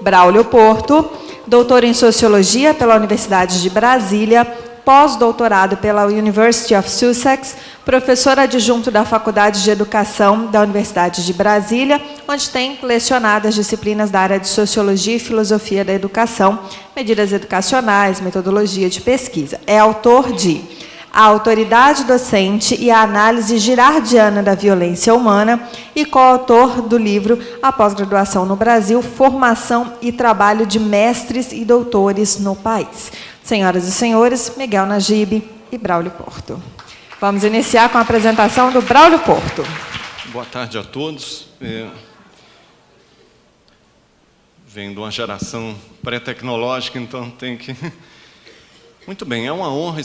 Braulio Porto, doutor em Sociologia pela Universidade de Brasília, pós-doutorado pela University of Sussex, professor adjunto da Faculdade de Educação da Universidade de Brasília, onde tem lecionado as disciplinas da área de Sociologia e Filosofia da Educação, medidas educacionais, metodologia de pesquisa. É autor de A Autoridade Docente e a Análise Girardiana da Violência Humana e coautor do livro A Pós-Graduação no Brasil, Formação e Trabalho de Mestres e Doutores no País. Senhoras e senhores, Miguel Najib e Braulio Porto. Vamos iniciar com a apresentação do Braulio Porto. Boa tarde a todos. Venho de uma geração pré-tecnológica, então tem que... Muito bem, é uma honra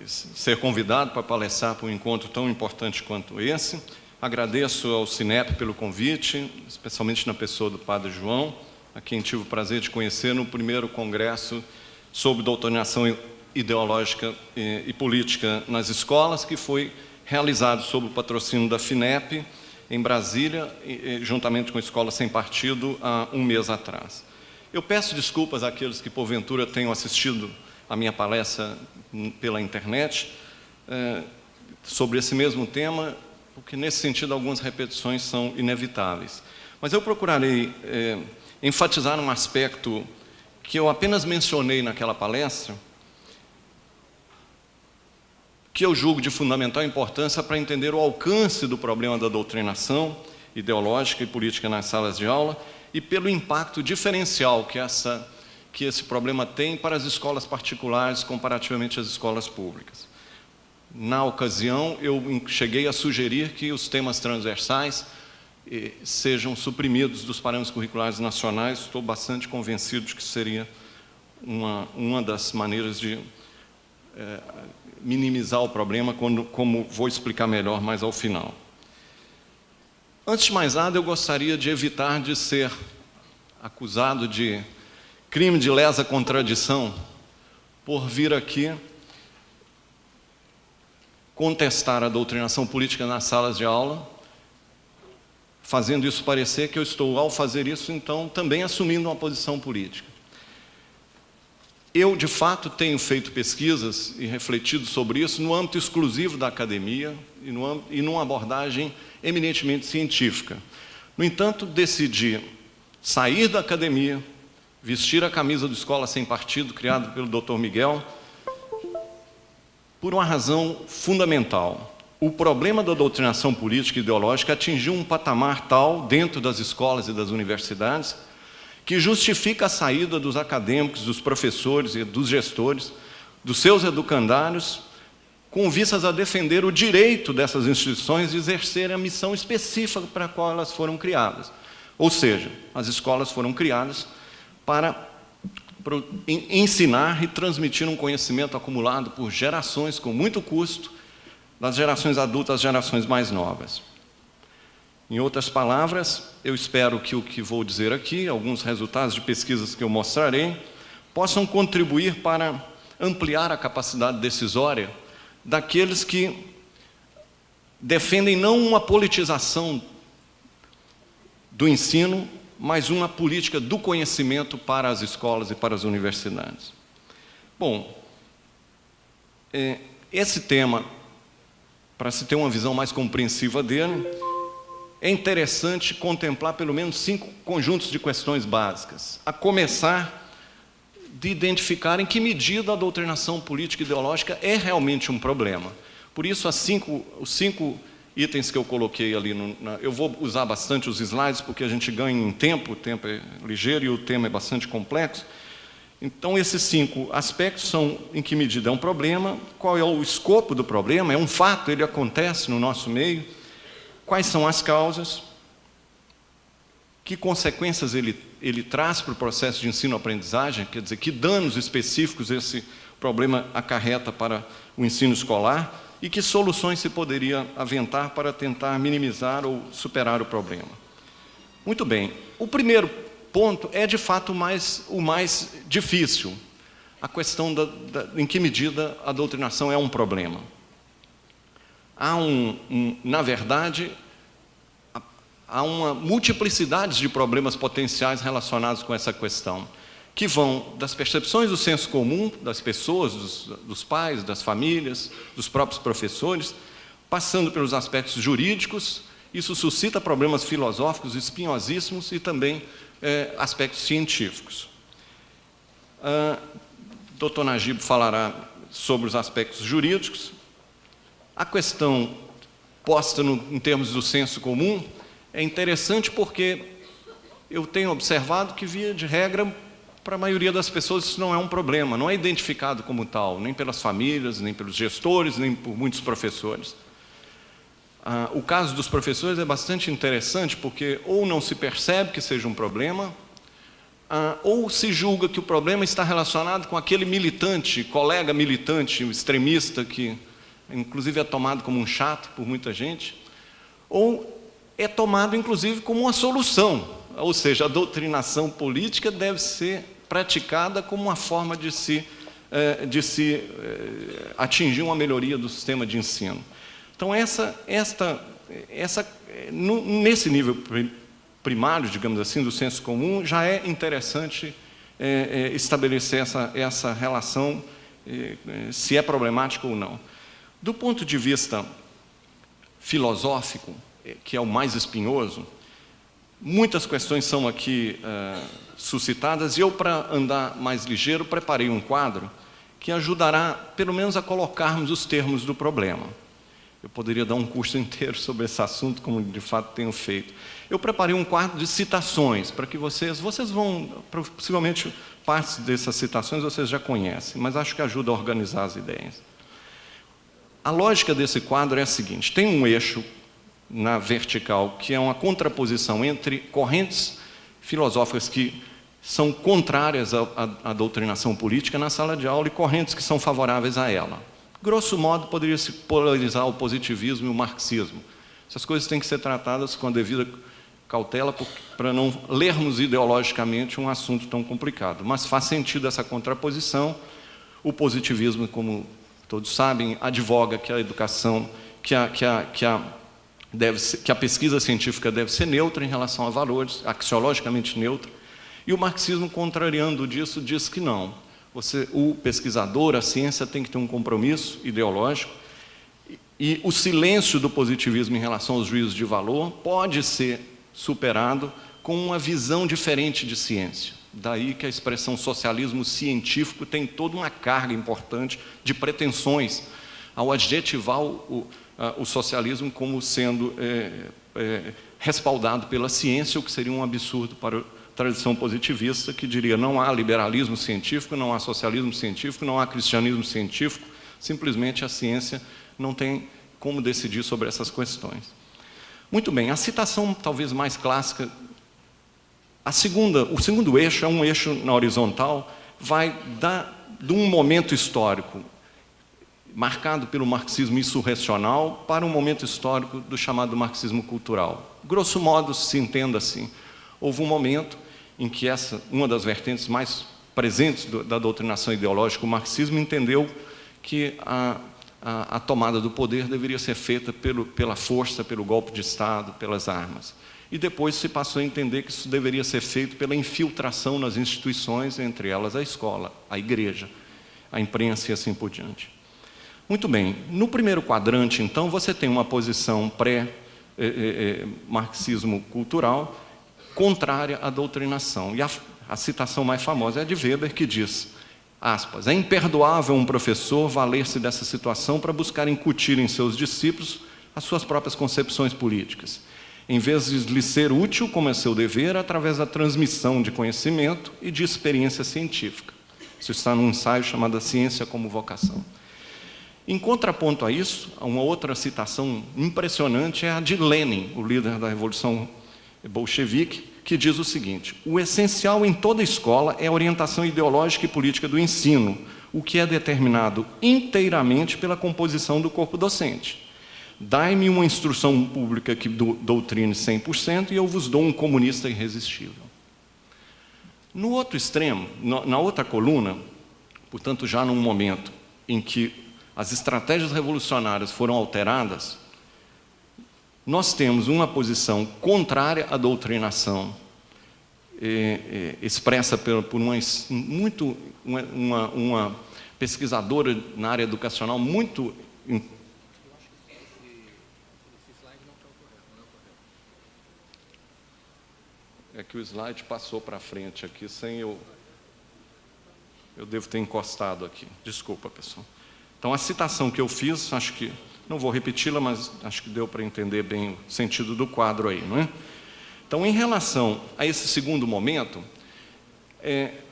ser convidado para palestrar para um encontro tão importante quanto esse. Agradeço ao Cinep pelo convite, especialmente na pessoa do Padre João, a quem tive o prazer de conhecer no primeiro congresso sobre doutrinação ideológica e política nas escolas, que foi realizado sob o patrocínio da FINEP, em Brasília, juntamente com a Escola Sem Partido, há um mês atrás. Eu peço desculpas àqueles que, porventura, tenham assistido a minha palestra pela internet sobre esse mesmo tema, porque, nesse sentido, algumas repetições são inevitáveis. Mas eu procurarei enfatizar um aspecto que eu apenas mencionei naquela palestra, que eu julgo de fundamental importância para entender o alcance do problema da doutrinação ideológica e política nas salas de aula e pelo impacto diferencial que esse problema tem para as escolas particulares comparativamente às escolas públicas. Na ocasião, eu cheguei a sugerir que os temas transversais sejam suprimidos dos parâmetros curriculares nacionais. Estou bastante convencido de que seria uma das maneiras de minimizar o problema, como vou explicar melhor mais ao final. Antes de mais nada, eu gostaria de evitar de ser acusado de crime de lesa contradição por vir aqui contestar a doutrinação política nas salas de aula, fazendo isso parecer que eu estou, ao fazer isso, então, também assumindo uma posição política. Eu, de fato, tenho feito pesquisas e refletido sobre isso no âmbito exclusivo da academia e numa abordagem eminentemente científica. No entanto, decidi sair da academia, vestir a camisa do Escola Sem Partido, criado pelo Dr. Miguel, por uma razão fundamental. O problema da doutrinação política e ideológica atingiu um patamar tal dentro das escolas e das universidades que justifica a saída dos acadêmicos, dos professores e dos gestores, dos seus educandários, com vistas a defender o direito dessas instituições de exercerem a missão específica para a qual elas foram criadas. Ou seja, as escolas foram criadas para ensinar e transmitir um conhecimento acumulado por gerações com muito custo, das gerações adultas às gerações mais novas. Em outras palavras, eu espero que o que vou dizer aqui, alguns resultados de pesquisas que eu mostrarei, possam contribuir para ampliar a capacidade decisória daqueles que defendem não uma politização do ensino, mas uma política do conhecimento para as escolas e para as universidades. Bom, esse tema, para se ter uma visão mais compreensiva dele, é interessante contemplar pelo menos 5 conjuntos de questões básicas, a começar de identificar em que medida a doutrinação política e ideológica é realmente um problema. Por isso, os 5 itens que eu coloquei ali, eu vou usar bastante os slides, porque a gente ganha em tempo, o tempo é ligeiro e o tema é bastante complexo. Então, esses 5 aspectos são em que medida é um problema, qual é o escopo do problema, é um fato, ele acontece no nosso meio, quais são as causas, que consequências ele traz para o processo de ensino-aprendizagem, quer dizer, que danos específicos esse problema acarreta para o ensino escolar e que soluções se poderia aventar para tentar minimizar ou superar o problema. Muito bem, o primeiro ponto é, de fato, o mais difícil, a questão em que medida a doutrinação é um problema. Há na verdade, há uma multiplicidade de problemas potenciais relacionados com essa questão, que vão das percepções do senso comum das pessoas, dos pais, das famílias, dos próprios professores, passando pelos aspectos jurídicos. Isso suscita problemas filosóficos espinhosíssimos e também aspectos científicos. Dr. Najib falará sobre os aspectos jurídicos. A questão posta em termos do senso comum é interessante porque eu tenho observado que, via de regra, para a maioria das pessoas isso não é um problema, não é identificado como tal, nem pelas famílias, nem pelos gestores, nem por muitos professores. O caso dos professores é bastante interessante porque ou não se percebe que seja um problema, ou se julga que o problema está relacionado com aquele militante, colega militante, extremista, que inclusive é tomado como um chato por muita gente, ou é tomado inclusive como uma solução, ou seja, a doutrinação política deve ser praticada como uma forma de se atingir uma melhoria do sistema de ensino. Então, nesse nível primário, digamos assim, do senso comum, já é interessante estabelecer essa relação, se é problemática ou não. Do ponto de vista filosófico, que é o mais espinhoso, muitas questões são aqui suscitadas, e eu, para andar mais ligeiro, preparei um quadro que ajudará, pelo menos, a colocarmos os termos do problema. Eu poderia dar um curso inteiro sobre esse assunto, como de fato tenho feito. Eu preparei um quadro de citações, para que vocês vão, possivelmente, partes dessas citações vocês já conhecem, mas acho que ajuda a organizar as ideias. A lógica desse quadro é a seguinte: tem um eixo na vertical, que é uma contraposição entre correntes filosóficas que são contrárias à doutrinação política na sala de aula e correntes que são favoráveis a ela. Grosso modo, poderia-se polarizar o positivismo e o marxismo. Essas coisas têm que ser tratadas com a devida cautela para não lermos ideologicamente um assunto tão complicado. Mas faz sentido essa contraposição. O positivismo, como todos sabem, advoga que a educação, que a pesquisa científica deve ser neutra em relação a valores, axiologicamente neutra, e o marxismo, contrariando disso, diz que não. O pesquisador, a ciência, tem que ter um compromisso ideológico, e o silêncio do positivismo em relação aos juízos de valor pode ser superado com uma visão diferente de ciência. Daí que a expressão socialismo científico tem toda uma carga importante de pretensões ao adjetivar o socialismo como sendo respaldado pela ciência, o que seria um absurdo para a tradição positivista, que diria: não há liberalismo científico, não há socialismo científico, não há cristianismo científico, simplesmente a ciência não tem como decidir sobre essas questões. Muito bem, a citação talvez mais clássica, o segundo eixo é um eixo na horizontal, vai de um momento histórico marcado pelo marxismo insurrecional para um momento histórico do chamado marxismo cultural. Grosso modo, se entenda assim: houve um momento em que uma das vertentes mais presentes da doutrinação ideológica, o marxismo, entendeu que a tomada do poder deveria ser feita pela força, pelo golpe de Estado, pelas armas. E depois se passou a entender que isso deveria ser feito pela infiltração nas instituições, entre elas a escola, a igreja, a imprensa e assim por diante. Muito bem, no primeiro quadrante, então, você tem uma posição pré-marxismo cultural contrária à doutrinação. E a citação mais famosa é a de Weber, que diz, aspas, é imperdoável um professor valer-se dessa situação para buscar incutir em seus discípulos as suas próprias concepções políticas, em vez de lhe ser útil, como é seu dever, através da transmissão de conhecimento e de experiência científica. Isso está num ensaio chamado A Ciência como Vocação. Em contraponto a isso, uma outra citação impressionante é a de Lenin, o líder da Revolução Bolchevique, que diz o seguinte: o essencial em toda escola é a orientação ideológica e política do ensino, o que é determinado inteiramente pela composição do corpo docente. Dai-me uma instrução pública que doutrine 100% e eu vos dou um comunista irresistível. No outro extremo, na outra coluna, portanto, já num momento em que as estratégias revolucionárias foram alteradas, nós temos uma posição contrária à doutrinação, expressa por uma pesquisadora na área educacional muito... É que o slide passou para frente aqui, sem eu devo ter encostado aqui. Desculpa, pessoal. Então, a citação que eu fiz, acho que... Não vou repeti-la, mas acho que deu para entender bem o sentido do quadro aí, não é? Então, em relação a esse segundo momento,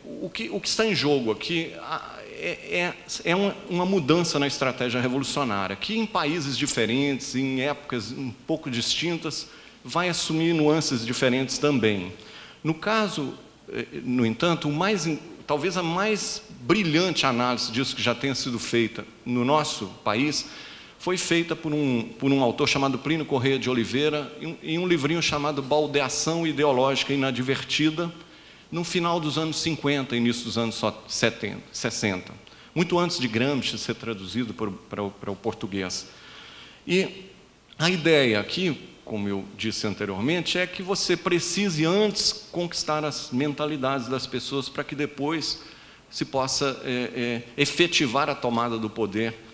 o que está em jogo aqui é uma mudança na estratégia revolucionária, que em países diferentes, em épocas um pouco distintas, vai assumir nuances diferentes também. No caso, no entanto, talvez a mais brilhante análise disso que já tenha sido feita no nosso país foi feita por um autor chamado Plínio Corrêa de Oliveira, em um livrinho chamado Baldeação Ideológica Inadvertida, no final dos anos 50, início dos anos 60, muito antes de Gramsci ser traduzido para o português. E a ideia aqui, como eu disse anteriormente, é que você precise antes conquistar as mentalidades das pessoas para que depois se possa efetivar a tomada do poder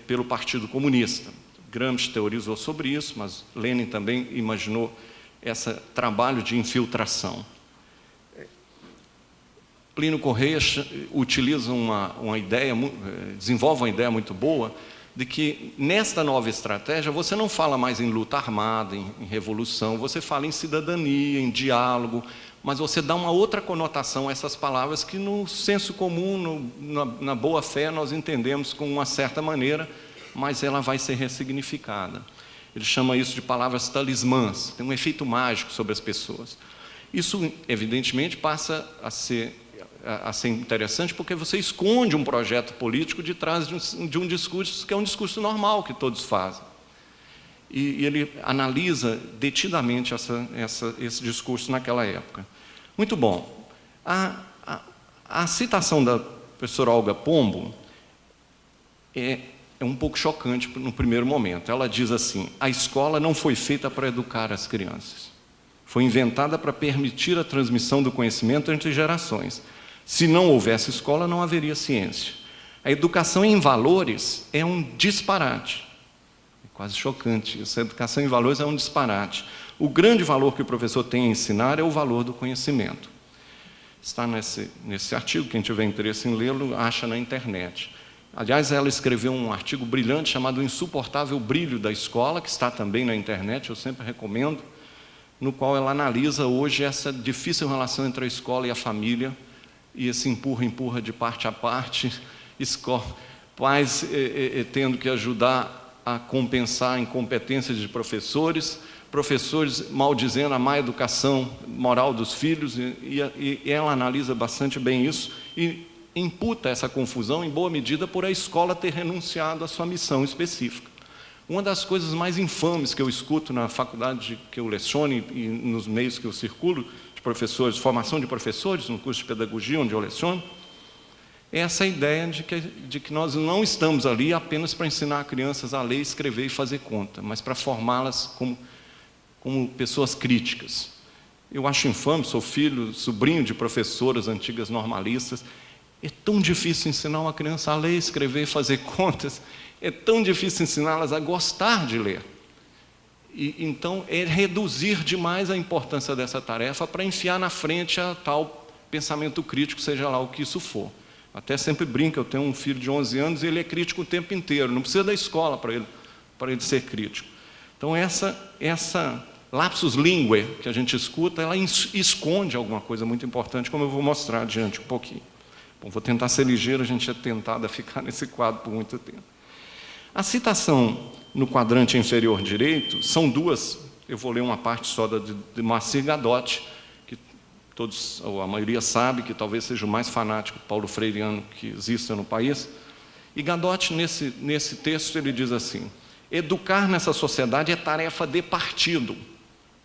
pelo Partido Comunista. Gramsci teorizou sobre isso, mas Lenin também imaginou esse trabalho de infiltração. Plínio Corrêa utiliza uma ideia, desenvolve uma ideia muito boa, de que nesta nova estratégia você não fala mais em luta armada, em revolução, você fala em cidadania, em diálogo, mas você dá uma outra conotação a essas palavras que no senso comum, na boa fé, nós entendemos com uma certa maneira, mas ela vai ser ressignificada. Ele chama isso de palavras talismãs, tem um efeito mágico sobre as pessoas. Isso, evidentemente, passa a ser interessante porque você esconde um projeto político de trás de um discurso que é um discurso normal que todos fazem. E ele analisa detidamente esse discurso naquela época. Muito bom. A citação da professora Olga Pombo é um pouco chocante no primeiro momento. Ela diz assim: a escola não foi feita para educar as crianças. Foi inventada para permitir a transmissão do conhecimento entre gerações. Se não houvesse escola, não haveria ciência. A educação em valores é um disparate. É quase chocante isso. A educação em valores é um disparate. O grande valor que o professor tem a ensinar é o valor do conhecimento. Está nesse artigo, quem tiver interesse em lê-lo, acha na internet. Aliás, ela escreveu um artigo brilhante chamado O Insuportável Brilho da Escola, que está também na internet, eu sempre recomendo, no qual ela analisa hoje essa difícil relação entre a escola e a família, e esse empurra de parte a parte, pais tendo que ajudar a compensar a incompetência de professores maldizendo a má educação moral dos filhos, e ela analisa bastante bem isso, e imputa essa confusão, em boa medida, por a escola ter renunciado à sua missão específica. Uma das coisas mais infames que eu escuto na faculdade que eu leciono e nos meios que eu circulo, de professores, formação de professores, no curso de pedagogia onde eu leciono, é essa ideia de que nós não estamos ali apenas para ensinar crianças a ler, escrever e fazer conta, mas para formá-las como pessoas críticas. Eu acho infame, sou sobrinho de professoras antigas normalistas. É tão difícil ensinar uma criança a ler, escrever e fazer contas, é tão difícil ensiná-las a gostar de ler. Então, é reduzir demais a importância dessa tarefa para enfiar na frente a tal pensamento crítico, seja lá o que isso for. Até sempre brinco, eu tenho um filho de 11 anos e ele é crítico o tempo inteiro, não precisa da escola para ele ser crítico. Então, essa lapsus linguae que a gente escuta, ela esconde alguma coisa muito importante, como eu vou mostrar adiante um pouquinho. Bom, vou tentar ser ligeiro, a gente é tentado a ficar nesse quadro por muito tempo. A citação no quadrante inferior direito são duas, eu vou ler uma parte só de Moacir Gadotti, que todos, ou a maioria sabe, que talvez seja o mais fanático paulo freireano que exista no país. E Gadotti, nesse texto, ele diz assim: educar nessa sociedade é tarefa de partido,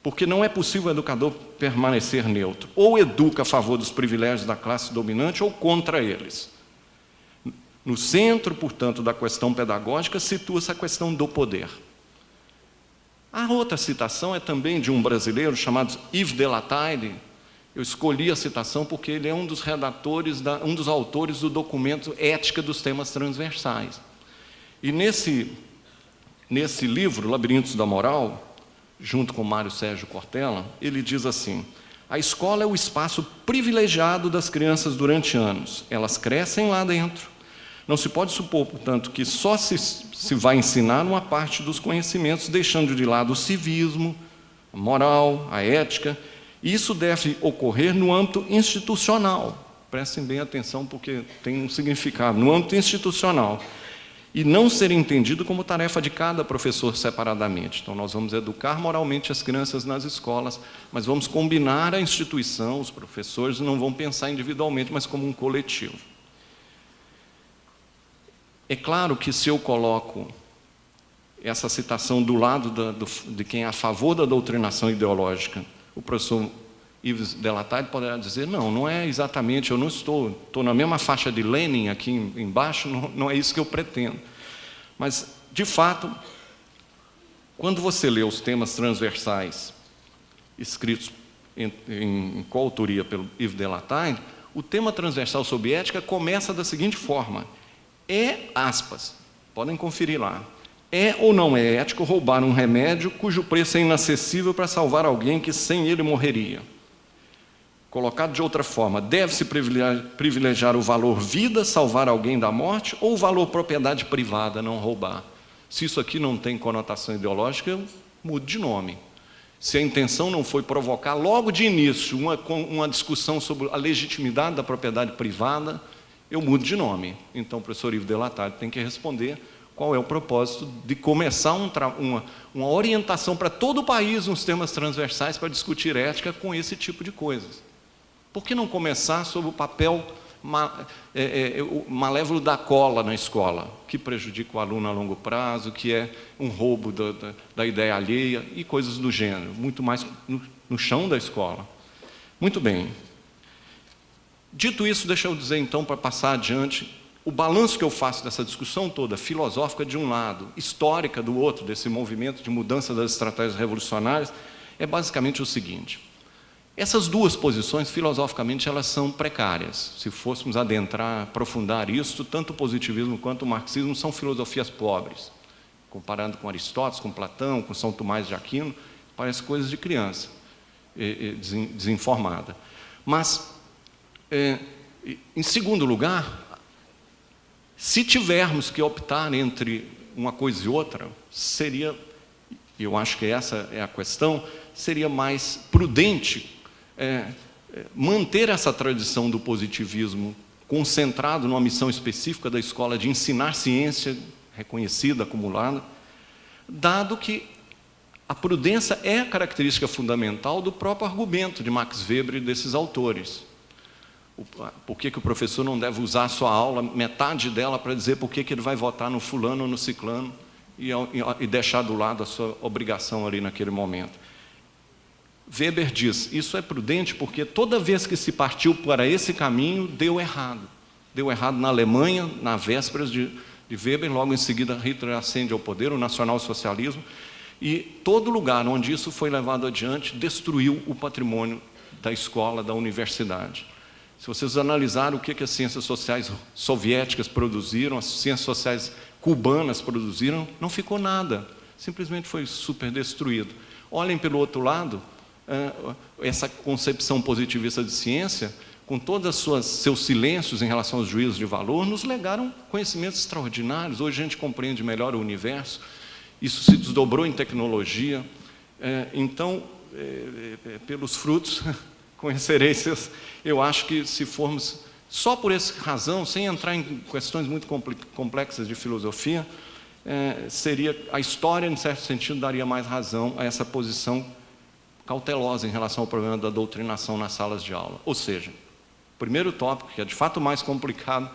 porque não é possível o educador permanecer neutro. Ou educa a favor dos privilégios da classe dominante ou contra eles. No centro, portanto, da questão pedagógica, situa-se a questão do poder. A outra citação é também de um brasileiro chamado Yves Delataille. Eu escolhi a citação porque ele é um dos redatores, um dos autores do documento Ética dos Temas Transversais. E nesse livro, Labirintos da Moral, junto com Mário Sérgio Cortella, ele diz assim: a escola é o espaço privilegiado das crianças durante anos. Elas crescem lá dentro. Não se pode supor, portanto, que só se vai ensinar uma parte dos conhecimentos, deixando de lado o civismo, a moral, a ética. Isso deve ocorrer no âmbito institucional. Prestem bem atenção, porque tem um significado. No âmbito institucional. E não ser entendido como tarefa de cada professor separadamente. Então, nós vamos educar moralmente as crianças nas escolas, mas vamos combinar a instituição, os professores não vão pensar individualmente, mas como um coletivo. É claro que se eu coloco essa citação do lado de quem é a favor da doutrinação ideológica, o professor Yves Delataille poderá dizer, não é exatamente, eu não estou na mesma faixa de Lenin aqui embaixo, não é isso que eu pretendo. Mas, de fato, quando você lê os temas transversais escritos em coautoria pelo Yves Delataille, o tema transversal sobre ética começa da seguinte forma: aspas, podem conferir lá, é ou não é ético roubar um remédio cujo preço é inacessível para salvar alguém que sem ele morreria? Colocado de outra forma, deve-se privilegiar o valor vida, salvar alguém da morte, ou o valor propriedade privada, não roubar? Se isso aqui não tem conotação ideológica, eu mudo de nome. Se a intenção não foi provocar logo de início uma discussão sobre a legitimidade da propriedade privada, eu mudo de nome. Então o professor Yves Delataille tem que responder qual é o propósito de começar uma orientação para todo o país nos temas transversais para discutir ética com esse tipo de coisas. Por que não começar sob o papel malévolo da cola na escola, que prejudica o aluno a longo prazo, que é um roubo da ideia alheia e coisas do gênero, muito mais no chão da escola. Muito bem. Dito isso, deixa eu dizer então, para passar adiante, o balanço que eu faço dessa discussão toda, filosófica de um lado, histórica do outro, desse movimento de mudança das estratégias revolucionárias, é basicamente o seguinte: essas duas posições, filosoficamente, elas são precárias. Se fôssemos adentrar, aprofundar isso, tanto o positivismo quanto o marxismo são filosofias pobres. Comparando com Aristóteles, com Platão, com São Tomás de Aquino, parece coisas de criança, desinformada. Mas, em segundo lugar, se tivermos que optar entre uma coisa e outra, seria, eu acho que essa é a questão, seria mais prudente manter essa tradição do positivismo concentrado numa missão específica da escola de ensinar ciência reconhecida, acumulada, dado que a prudência é a característica fundamental do próprio argumento de Max Weber e desses autores. Por que o professor não deve usar a sua aula, metade dela, para dizer por que ele vai votar no fulano ou no ciclano e deixar do lado a sua obrigação ali naquele momento? Weber diz, isso é prudente porque toda vez que se partiu para esse caminho, deu errado. Deu errado na Alemanha, na vésperas de Weber, logo em seguida Hitler ascende ao poder, o nacionalsocialismo, e todo lugar onde isso foi levado adiante, destruiu o patrimônio da escola, da universidade. Se vocês analisarem o que as ciências sociais soviéticas produziram, as ciências sociais cubanas produziram, não ficou nada, simplesmente foi super destruído. Olhem pelo outro lado, essa concepção positivista de ciência, com todos os seus silêncios em relação aos juízos de valor, nos legaram conhecimentos extraordinários. Hoje a gente compreende melhor o universo, isso se desdobrou em tecnologia. Então, pelos frutos conhecereis. Eu acho que se formos só por essa razão, sem entrar em questões muito complexas de filosofia, seria a história, em certo sentido, daria mais razão a essa posição cautelosa em relação ao problema da doutrinação nas salas de aula. Ou seja, o primeiro tópico, que é de fato mais complicado,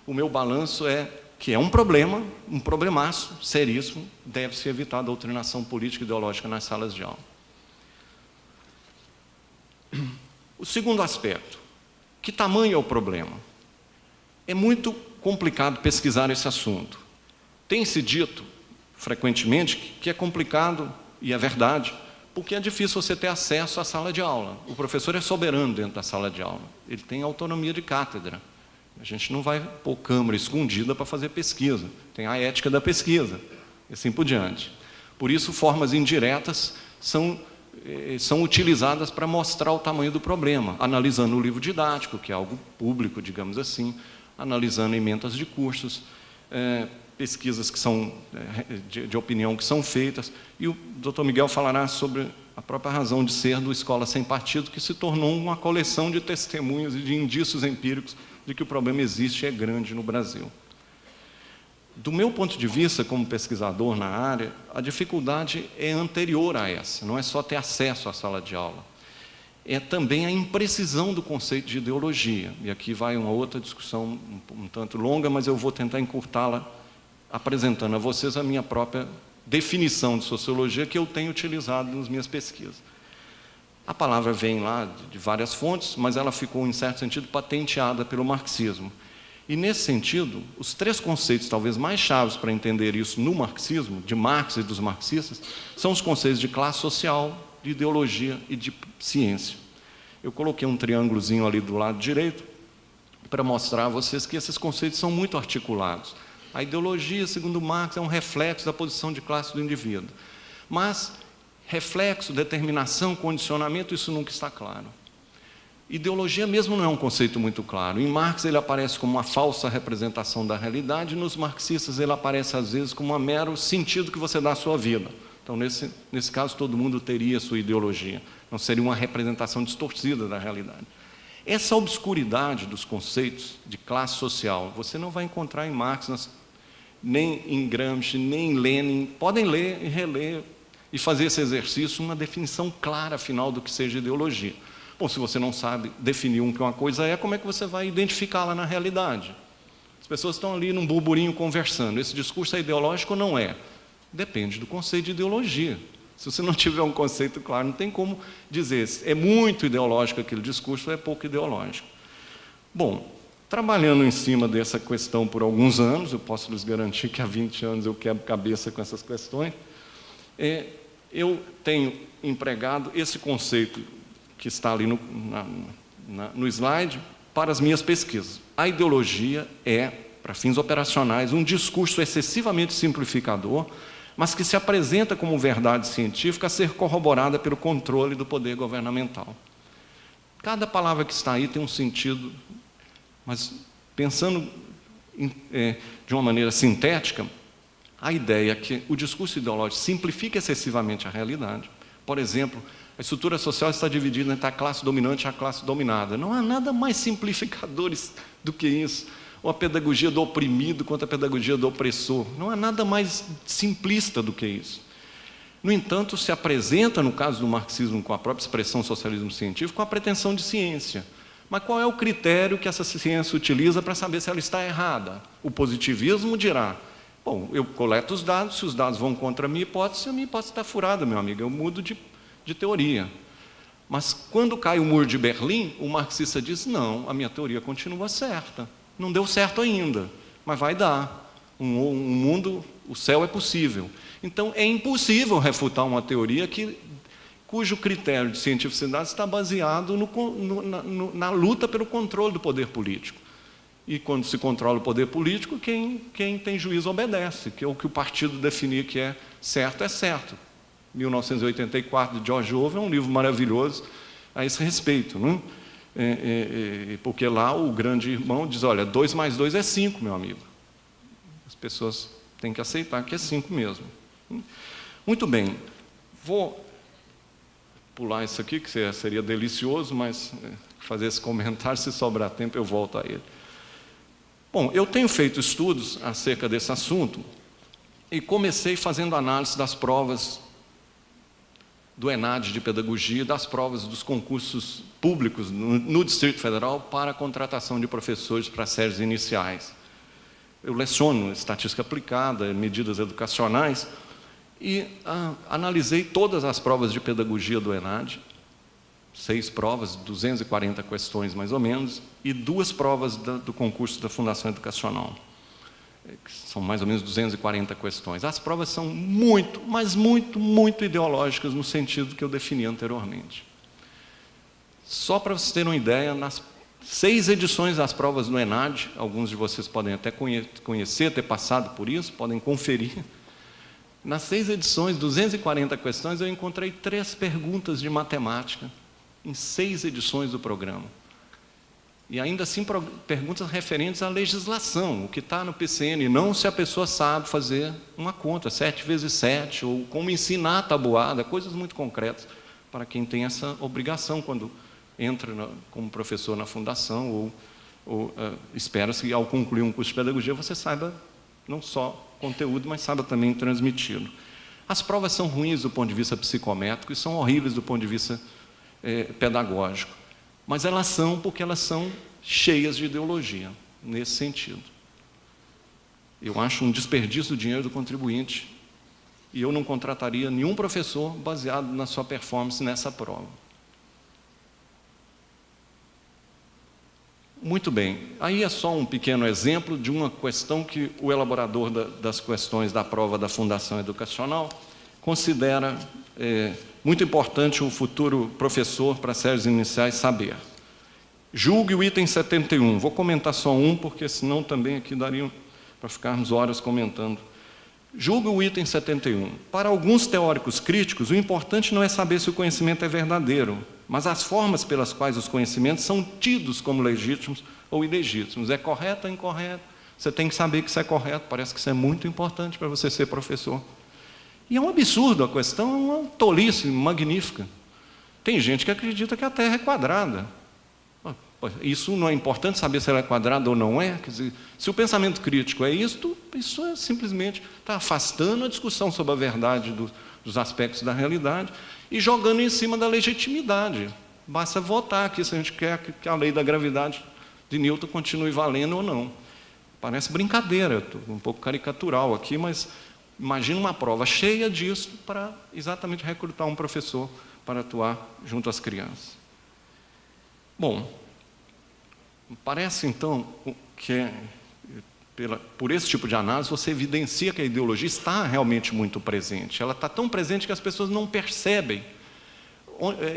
o meu balanço é que é um problema, um problemaço seríssimo, deve-se evitar a doutrinação política e ideológica nas salas de aula. O segundo aspecto, que tamanho é o problema? É muito complicado pesquisar esse assunto. Tem-se dito, frequentemente, que é complicado e é verdade, porque é difícil você ter acesso à sala de aula. O professor é soberano dentro da sala de aula, ele tem autonomia de cátedra. A gente não vai pôr câmera escondida para fazer pesquisa, tem a ética da pesquisa, e assim por diante. Por isso, formas indiretas são utilizadas para mostrar o tamanho do problema, analisando o livro didático, que é algo público, digamos assim, analisando emendas de cursos, pesquisas que são de opinião que são feitas, e o Dr. Miguel falará sobre a própria razão de ser do Escola Sem Partido, que se tornou uma coleção de testemunhos e de indícios empíricos de que o problema existe e é grande no Brasil. Do meu ponto de vista, como pesquisador na área, a dificuldade é anterior a essa, não é só ter acesso à sala de aula, é também a imprecisão do conceito de ideologia. E aqui vai uma outra discussão um tanto longa, mas eu vou tentar encurtá-la, apresentando a vocês a minha própria definição de sociologia que eu tenho utilizado nas minhas pesquisas. A palavra vem lá de várias fontes, mas ela ficou, em certo sentido, patenteada pelo marxismo. E, nesse sentido, os três conceitos talvez mais chaves para entender isso no marxismo, de Marx e dos marxistas, são os conceitos de classe social, de ideologia e de ciência. Eu coloquei um triângulozinho ali do lado direito para mostrar a vocês que esses conceitos são muito articulados. A ideologia, segundo Marx, é um reflexo da posição de classe do indivíduo. Mas reflexo, determinação, condicionamento, isso nunca está claro. Ideologia mesmo não é um conceito muito claro. Em Marx ele aparece como uma falsa representação da realidade, e nos marxistas ele aparece às vezes como um mero sentido que você dá à sua vida. Então, nesse caso, todo mundo teria sua ideologia, não seria uma representação distorcida da realidade. Essa obscuridade dos conceitos de classe social, você não vai encontrar em Marx, nem em Gramsci, nem em Lenin. Podem ler e reler e fazer esse exercício, uma definição clara, afinal, do que seja ideologia. Bom, se você não sabe definir o que uma coisa é, como é que você vai identificá-la na realidade? As pessoas estão ali num burburinho conversando. Esse discurso é ideológico ou não é? Depende do conceito de ideologia. Se você não tiver um conceito claro, não tem como dizer é muito ideológico aquele discurso ou é pouco ideológico. Bom, trabalhando em cima dessa questão por alguns anos, eu posso lhes garantir que há 20 anos eu quebro cabeça com essas questões, eu tenho empregado esse conceito que está ali no slide para as minhas pesquisas. A ideologia é, para fins operacionais, um discurso excessivamente simplificador, mas que se apresenta como verdade científica a ser corroborada pelo controle do poder governamental. Cada palavra que está aí tem um sentido, mas pensando de uma maneira sintética, a ideia é que o discurso ideológico simplifica excessivamente a realidade. Por exemplo, a estrutura social está dividida entre a classe dominante e a classe dominada. Não há nada mais simplificador do que isso. Ou a pedagogia do oprimido contra a pedagogia do opressor. Não há nada mais simplista do que isso. No entanto, se apresenta, no caso do marxismo, com a própria expressão socialismo científico, com a pretensão de ciência. Mas qual é o critério que essa ciência utiliza para saber se ela está errada? O positivismo dirá, bom, eu coleto os dados, se os dados vão contra a minha hipótese está furada, meu amigo, eu mudo de teoria. Mas quando cai o muro de Berlim, o marxista diz, não, a minha teoria continua certa. Não deu certo ainda, mas vai dar. Um mundo, o céu é possível. Então, é impossível refutar uma teoria cujo critério de cientificidade está baseado na luta pelo controle do poder político. E quando se controla o poder político, quem tem juízo obedece, que é o que o partido definir que é certo, é certo. 1984, de George Orwell, é um livro maravilhoso a esse respeito, não? Porque lá o grande irmão diz, olha, 2 mais 2 é 5, meu amigo. As pessoas têm que aceitar que é 5 mesmo. Muito bem, vou pular isso aqui, que seria delicioso, mas fazer esse comentário, se sobrar tempo eu volto a ele. Bom, eu tenho feito estudos acerca desse assunto e comecei fazendo análise das provas do ENAD de pedagogia, das provas dos concursos públicos no Distrito Federal para a contratação de professores para séries iniciais. Eu leciono estatística aplicada, medidas educacionais, e analisei todas as provas de pedagogia do ENAD, 6 provas, 240 questões mais ou menos, e 2 provas do concurso da Fundação Educacional. são mais ou menos 240 questões. As provas são muito, mas muito, muito ideológicas no sentido que eu defini anteriormente. Só para vocês terem uma ideia, nas 6 edições das provas do ENAD, alguns de vocês podem até conhecer, ter passado por isso, podem conferir. Nas 6 edições, 240 questões, eu encontrei 3 perguntas de matemática, em 6 edições do programa. E ainda assim, perguntas referentes à legislação, o que está no PCN, não se a pessoa sabe fazer uma conta, 7 vezes 7, ou como ensinar a tabuada, coisas muito concretas, para quem tem essa obrigação quando entra como professor na fundação, ou espera-se que ao concluir um curso de pedagogia você saiba não só conteúdo, mas saiba também transmiti-lo. As provas são ruins do ponto de vista psicométrico e são horríveis do ponto de vista pedagógico, mas elas são porque elas são cheias de ideologia, nesse sentido. Eu acho um desperdício do dinheiro do contribuinte e eu não contrataria nenhum professor baseado na sua performance nessa prova. Muito bem, aí é só um pequeno exemplo de uma questão que o elaborador das questões da prova da Fundação Educacional considera muito importante o futuro professor para séries iniciais saber. Julgue o item 71, vou comentar só um, porque senão também aqui daria para ficarmos horas comentando. Julgue o item 71. Para alguns teóricos críticos, o importante não é saber se o conhecimento é verdadeiro, mas as formas pelas quais os conhecimentos são tidos como legítimos ou ilegítimos. É correto ou incorreto? Você tem que saber que isso é correto, parece que isso é muito importante para você ser professor. E é um absurdo, a questão é uma tolice magnífica. Tem gente que acredita que a Terra é quadrada. Isso não é importante saber se ela é quadrada ou não é? Quer dizer, se o pensamento crítico é isso é simplesmente está afastando a discussão sobre a verdade dos aspectos da realidade e jogando em cima da legitimidade. Basta votar aqui se a gente quer que a lei da gravidade de Newton continue valendo ou não. Parece brincadeira, estou um pouco caricatural aqui, mas imagina uma prova cheia disso para exatamente recrutar um professor para atuar junto às crianças. Bom, parece, então, que por esse tipo de análise você evidencia que a ideologia está realmente muito presente. Ela está tão presente que as pessoas não percebem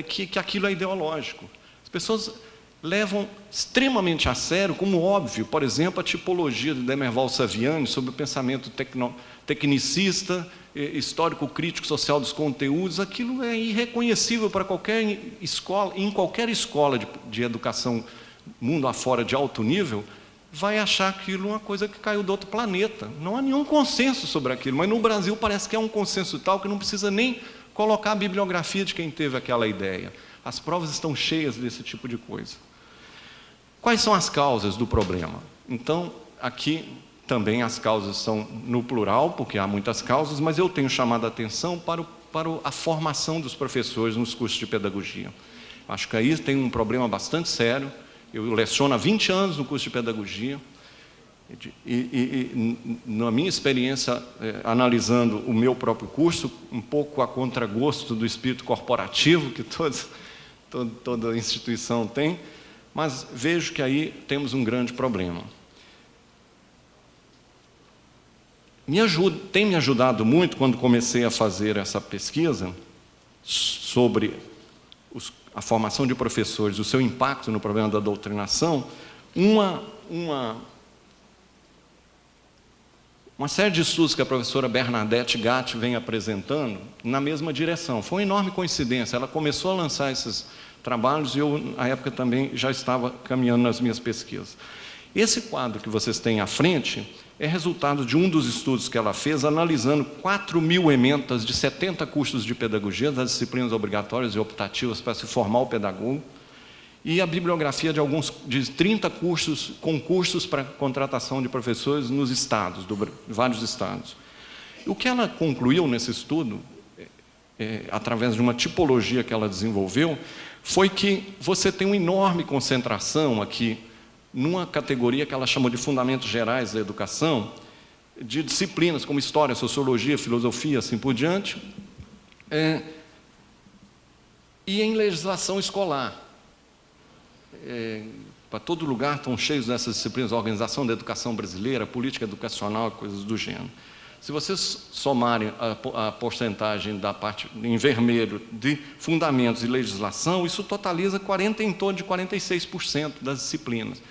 que aquilo é ideológico. As pessoas levam extremamente a sério, como óbvio, por exemplo, a tipologia de Demerval Saviani sobre o pensamento tecnicista, histórico, crítico, social dos conteúdos. Aquilo é irreconhecível para qualquer escola, em qualquer escola de educação mundo afora de alto nível, vai achar aquilo uma coisa que caiu do outro planeta. Não há nenhum consenso sobre aquilo, mas no Brasil parece que é um consenso tal que não precisa nem colocar a bibliografia de quem teve aquela ideia. As provas estão cheias desse tipo de coisa. Quais são as causas do problema? Então, aqui também as causas são no plural, porque há muitas causas, mas eu tenho chamado a atenção para a formação dos professores nos cursos de pedagogia. Acho que aí tem um problema bastante sério. Eu leciono há 20 anos no curso de pedagogia e na minha experiência, analisando o meu próprio curso, um pouco a contragosto do espírito corporativo que toda instituição tem, mas vejo que aí temos um grande problema. Tem me ajudado muito, quando comecei a fazer essa pesquisa sobre a formação de professores, o seu impacto no problema da doutrinação, uma série de estudos que a professora Bernadette Gatti vem apresentando na mesma direção. Foi uma enorme coincidência, ela começou a lançar esses trabalhos e eu, na época, também já estava caminhando nas minhas pesquisas. Esse quadro que vocês têm à frente é resultado de um dos estudos que ela fez, analisando 4.000 ementas de 70 cursos de pedagogia, das disciplinas obrigatórias e optativas para se formar o pedagogo, e a bibliografia de 30 concursos para contratação de professores nos estados, vários estados. O que ela concluiu nesse estudo, através de uma tipologia que ela desenvolveu, foi que você tem uma enorme concentração aqui, numa categoria que ela chamou de Fundamentos Gerais da Educação, de disciplinas como História, Sociologia, Filosofia, assim por diante, e em legislação escolar. para todo lugar estão cheios dessas disciplinas, a organização da educação brasileira, política educacional, coisas do gênero. Se vocês somarem a porcentagem da parte em vermelho de fundamentos e legislação, isso totaliza em torno de 46% das disciplinas.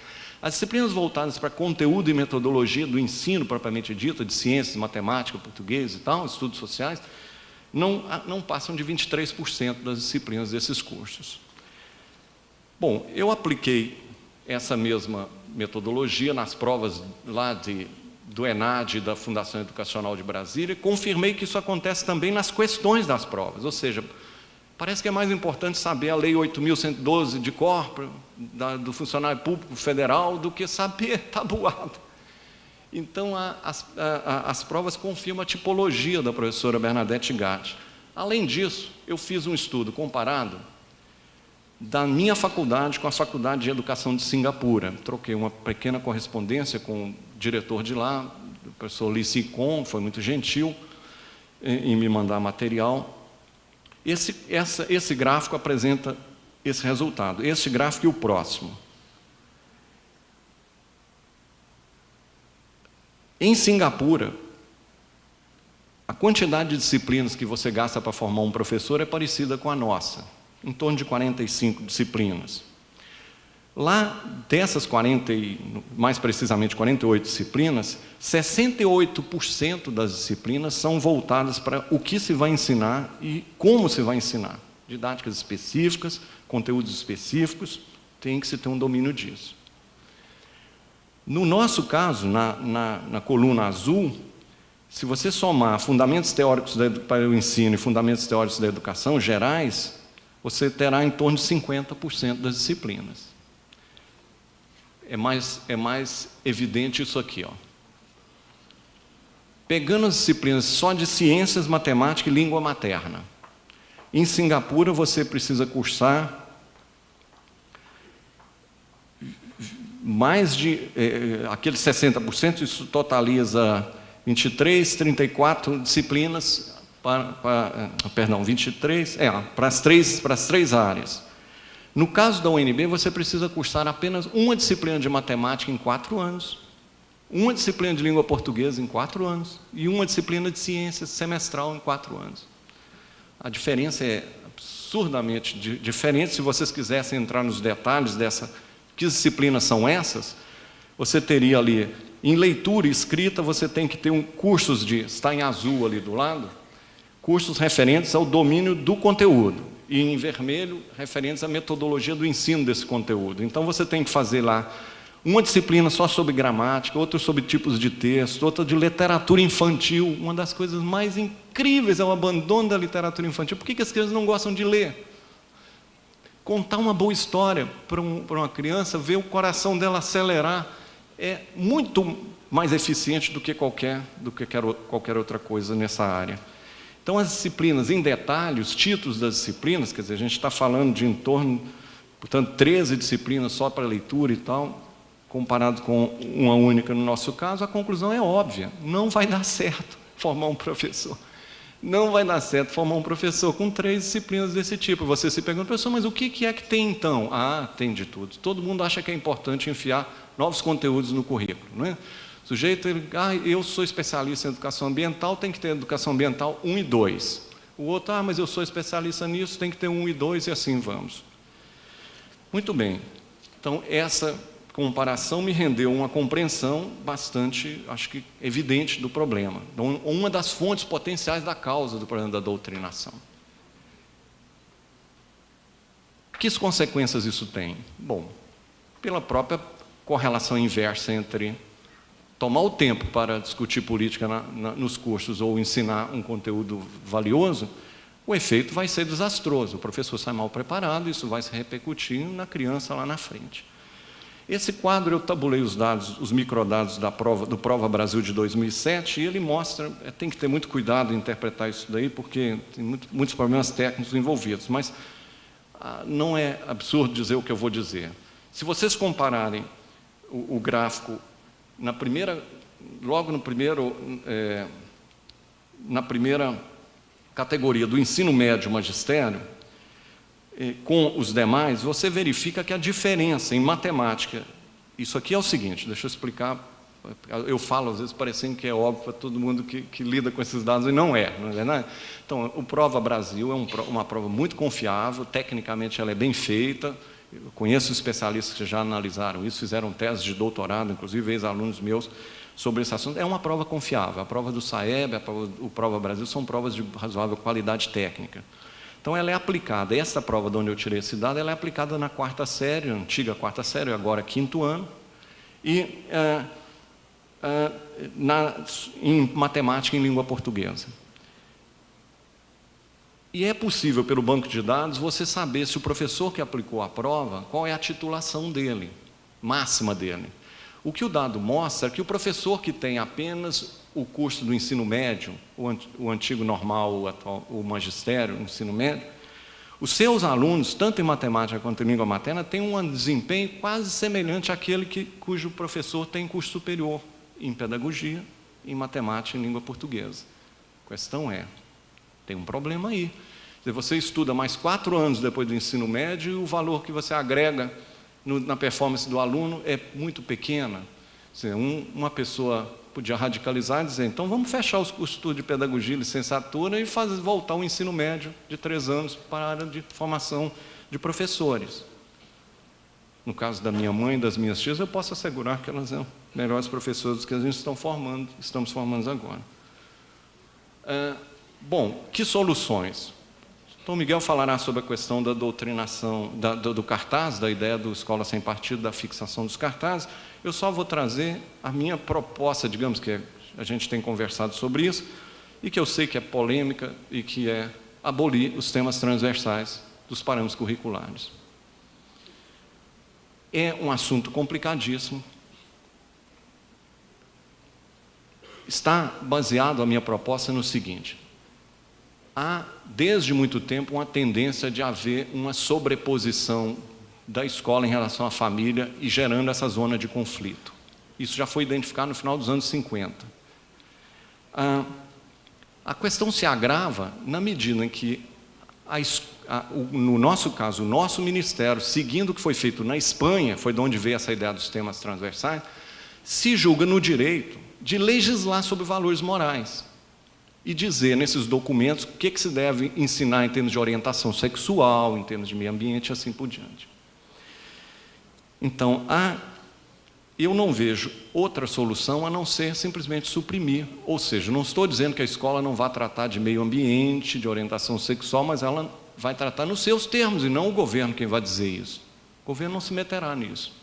As disciplinas voltadas para conteúdo e metodologia do ensino propriamente dito, de ciências, matemática, português e tal, estudos sociais, não passam de 23% das disciplinas desses cursos. Bom, eu apliquei essa mesma metodologia nas provas lá do ENAD, da Fundação Educacional de Brasília, e confirmei que isso acontece também nas questões das provas, ou seja, parece que é mais importante saber a Lei 8.112 de cor do funcionário público federal do que saber tabuada. Então, as provas confirmam a tipologia da professora Bernadette Gatti. Além disso, eu fiz um estudo comparado da minha faculdade com a Faculdade de Educação de Singapura. Troquei uma pequena correspondência com o diretor de lá, o professor Lee Si-Kon, foi muito gentil em me mandar material. Esse gráfico apresenta esse resultado, este gráfico e o próximo. Em Singapura, a quantidade de disciplinas que você gasta para formar um professor é parecida com a nossa, em torno de 45 disciplinas. Lá, dessas 40, mais precisamente 48 disciplinas, 68% das disciplinas são voltadas para o que se vai ensinar e como se vai ensinar. Didáticas específicas, conteúdos específicos, tem que se ter um domínio disso. No nosso caso, na coluna azul, se você somar fundamentos teóricos para o ensino e fundamentos teóricos da educação gerais, você terá em torno de 50% das disciplinas. É mais evidente isso aqui, ó. Pegando as disciplinas só de ciências, matemática e língua materna. Em Singapura, você precisa cursar mais de aqueles 60%, isso totaliza 23, 34 disciplinas, perdão, 23, para as três áreas. No caso da UNB, você precisa cursar apenas uma disciplina de matemática em 4 anos, uma disciplina de língua portuguesa em 4 anos e uma disciplina de ciências semestral em 4 anos. A diferença é absurdamente diferente. Se vocês quisessem entrar nos detalhes que disciplinas são essas, você teria ali, em leitura e escrita, você tem que ter cursos está em azul ali do lado, cursos referentes ao domínio do conteúdo, e em vermelho, referentes à metodologia do ensino desse conteúdo. Então, você tem que fazer lá uma disciplina só sobre gramática, outra sobre tipos de texto, outra de literatura infantil. Uma das coisas mais incríveis é o abandono da literatura infantil. Por que as crianças não gostam de ler? Contar uma boa história para uma criança, ver o coração dela acelerar, é muito mais eficiente do que qualquer outra coisa nessa área. Então, as disciplinas em detalhe, os títulos das disciplinas, quer dizer, a gente está falando de em torno, portanto, 13 disciplinas só para leitura e tal, comparado com uma única no nosso caso, a conclusão é óbvia: não vai dar certo formar um professor. Não vai dar certo formar um professor com 3 disciplinas desse tipo. Você se pergunta, professor, mas o que é que tem então? Ah, tem de tudo. Todo mundo acha que é importante enfiar novos conteúdos no currículo, não é? O sujeito, eu sou especialista em educação ambiental, tem que ter educação ambiental 1 e 2. O outro, mas eu sou especialista nisso, tem que ter 1 e 2 e assim vamos. Muito bem. Então, essa comparação me rendeu uma compreensão bastante, acho que, evidente do problema. Então, uma das fontes potenciais da causa do problema da doutrinação. Que consequências isso tem? Bom, pela própria correlação inversa entre tomar o tempo para discutir política nos cursos ou ensinar um conteúdo valioso, o efeito vai ser desastroso. O professor sai mal preparado, isso vai se repercutir na criança lá na frente. Esse quadro, eu tabulei os dados, os microdados do Prova Brasil de 2007, e ele mostra, tem que ter muito cuidado em interpretar isso daí, porque tem muitos problemas técnicos envolvidos, mas não é absurdo dizer o que eu vou dizer. Se vocês compararem o gráfico na primeira categoria do ensino médio magistério, com os demais, você verifica que a diferença em matemática... Isso aqui é o seguinte, deixa eu explicar. Eu falo, às vezes, parecendo que é óbvio para todo mundo que lida com esses dados, e não é verdade? Então, o Prova Brasil é uma prova muito confiável, tecnicamente ela é bem feita. Eu conheço especialistas que já analisaram isso, fizeram teses de doutorado, inclusive ex-alunos meus, sobre esse assunto. É uma prova confiável. A prova do SAEB, o Prova Brasil, são provas de razoável qualidade técnica. Então, ela é aplicada, essa prova de onde eu tirei esse dado, ela é aplicada na quarta série, antiga quarta série, agora quinto ano, e em matemática e em língua portuguesa. E é possível, pelo banco de dados, você saber se o professor que aplicou a prova, qual é a titulação dele, máxima dele. O que o dado mostra é que o professor que tem apenas o curso do ensino médio, o antigo normal, o magistério, o ensino médio, os seus alunos, tanto em matemática quanto em língua materna, têm um desempenho quase semelhante àquele cujo professor tem curso superior em pedagogia, em matemática e em língua portuguesa. A questão é, tem um problema aí. Você estuda mais 4 anos depois do ensino médio e o valor que você agrega na performance do aluno é muito pequena. Uma pessoa podia radicalizar e dizer, então vamos fechar os cursos de pedagogia e licenciatura e voltar ao ensino médio de 3 anos para a área de formação de professores. No caso da minha mãe e das minhas tias, eu posso assegurar que elas são melhores professores que a gente estamos formando agora. Bom, que soluções? Então, Miguel falará sobre a questão da doutrinação, do cartaz, da ideia do escola sem partido, da fixação dos cartazes. Eu só vou trazer a minha proposta, digamos que a gente tem conversado sobre isso, e que eu sei que é polêmica, e que é abolir os temas transversais dos parâmetros curriculares. É um assunto complicadíssimo. Está baseado a minha proposta no seguinte: há, desde muito tempo, uma tendência de haver uma sobreposição da escola em relação à família e gerando essa zona de conflito. Isso já foi identificado no final dos anos 50. A questão se agrava na medida em que, no nosso caso, o nosso ministério, seguindo o que foi feito na Espanha, foi de onde veio essa ideia dos temas transversais, se julga no direito de legislar sobre valores morais e dizer nesses documentos o que se deve ensinar em termos de orientação sexual, em termos de meio ambiente e assim por diante. Então, eu não vejo outra solução a não ser simplesmente suprimir. Ou seja, não estou dizendo que a escola não vá tratar de meio ambiente, de orientação sexual, mas ela vai tratar nos seus termos, e não o governo quem vai dizer isso. O governo não se meterá nisso.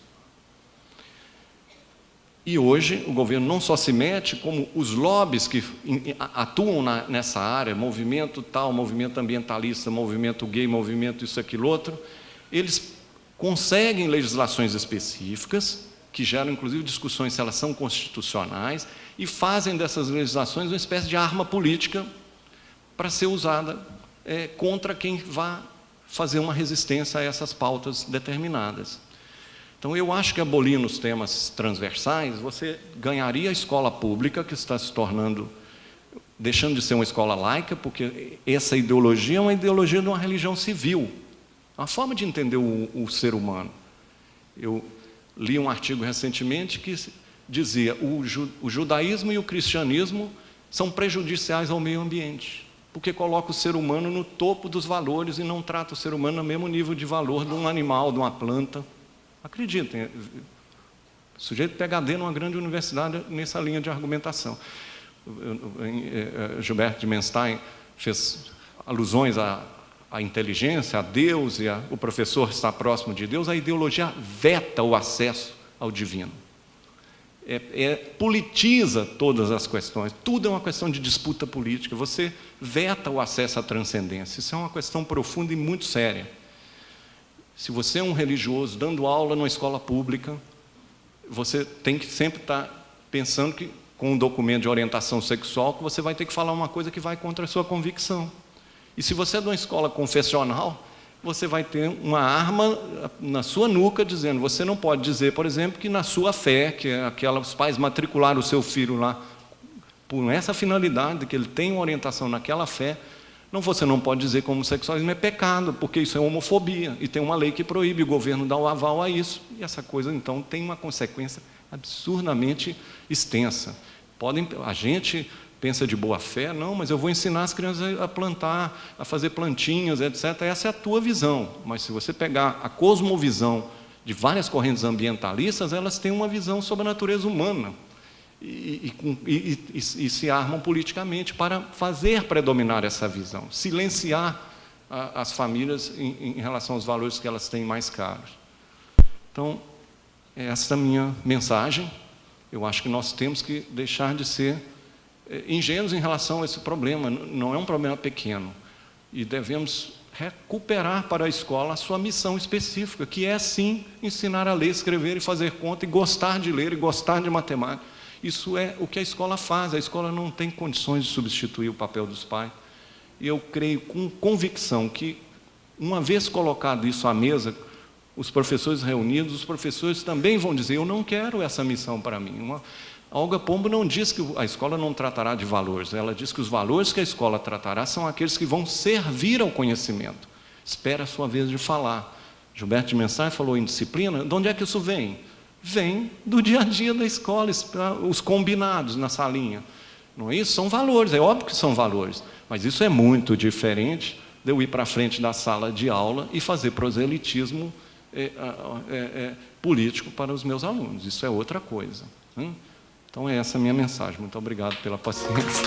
E hoje o governo não só se mete, como os lobbies que atuam nessa área, movimento tal, movimento ambientalista, movimento gay, movimento isso, aquilo, outro, eles conseguem legislações específicas, que geram inclusive discussões se elas são constitucionais, e fazem dessas legislações uma espécie de arma política para ser usada contra quem vá fazer uma resistência a essas pautas determinadas. Então, eu acho que abolindo os temas transversais, você ganharia a escola pública, que está se tornando, deixando de ser uma escola laica, porque essa ideologia é uma ideologia de uma religião civil, uma forma de entender o ser humano. Eu li um artigo recentemente que dizia o judaísmo e o cristianismo são prejudiciais ao meio ambiente, porque coloca o ser humano no topo dos valores e não trata o ser humano no mesmo nível de valor de um animal, de uma planta. Acreditem, o sujeito PhD numa grande universidade nessa linha de argumentação. Gilbert de Menstein fez alusões à inteligência, a Deus, e o professor está próximo de Deus. A ideologia veta o acesso ao divino. Politiza todas as questões. Tudo é uma questão de disputa política. Você veta o acesso à transcendência. Isso é uma questão profunda e muito séria. Se você é um religioso dando aula numa escola pública, você tem que sempre estar pensando que, com um documento de orientação sexual, que você vai ter que falar uma coisa que vai contra a sua convicção. E se você é de uma escola confessional, você vai ter uma arma na sua nuca dizendo, você não pode dizer, por exemplo, que na sua fé, que os pais matricularam o seu filho lá por essa finalidade, que ele tem uma orientação naquela fé, Não, você não pode dizer que o homossexualismo é pecado, porque isso é homofobia, e tem uma lei que proíbe, o governo dá o aval a isso, e essa coisa, então, tem uma consequência absurdamente extensa. A gente pensa de boa fé, não, mas eu vou ensinar as crianças a plantar, a fazer plantinhas, etc. Essa é a tua visão, mas se você pegar a cosmovisão de várias correntes ambientalistas, elas têm uma visão sobre a natureza humana, e se armam politicamente para fazer predominar essa visão, silenciar as famílias em relação aos valores que elas têm mais caros. Então, essa é a minha mensagem. Eu acho que nós temos que deixar de ser ingênuos em relação a esse problema. Não é um problema pequeno, e devemos recuperar para a escola a sua missão específica, que é, sim, ensinar a ler, escrever e fazer conta, e gostar de ler e gostar de matemática. Isso é o que a escola faz. A escola não tem condições de substituir o papel dos pais. E eu creio com convicção que, uma vez colocado isso à mesa, os professores reunidos, os professores também vão dizer: eu não quero essa missão para mim. A Olga Pombo não diz que a escola não tratará de valores, ela diz que os valores que a escola tratará são aqueles que vão servir ao conhecimento. Espera a sua vez de falar. Gilberto de Mensah falou em disciplina. De onde é que isso vem? Vem do dia a dia da escola, os combinados na salinha. Não é isso? São valores, é óbvio que são valores, mas isso é muito diferente de eu ir para a frente da sala de aula e fazer proselitismo político para os meus alunos. Isso é outra coisa. Então, essa é a minha mensagem. Muito obrigado pela paciência.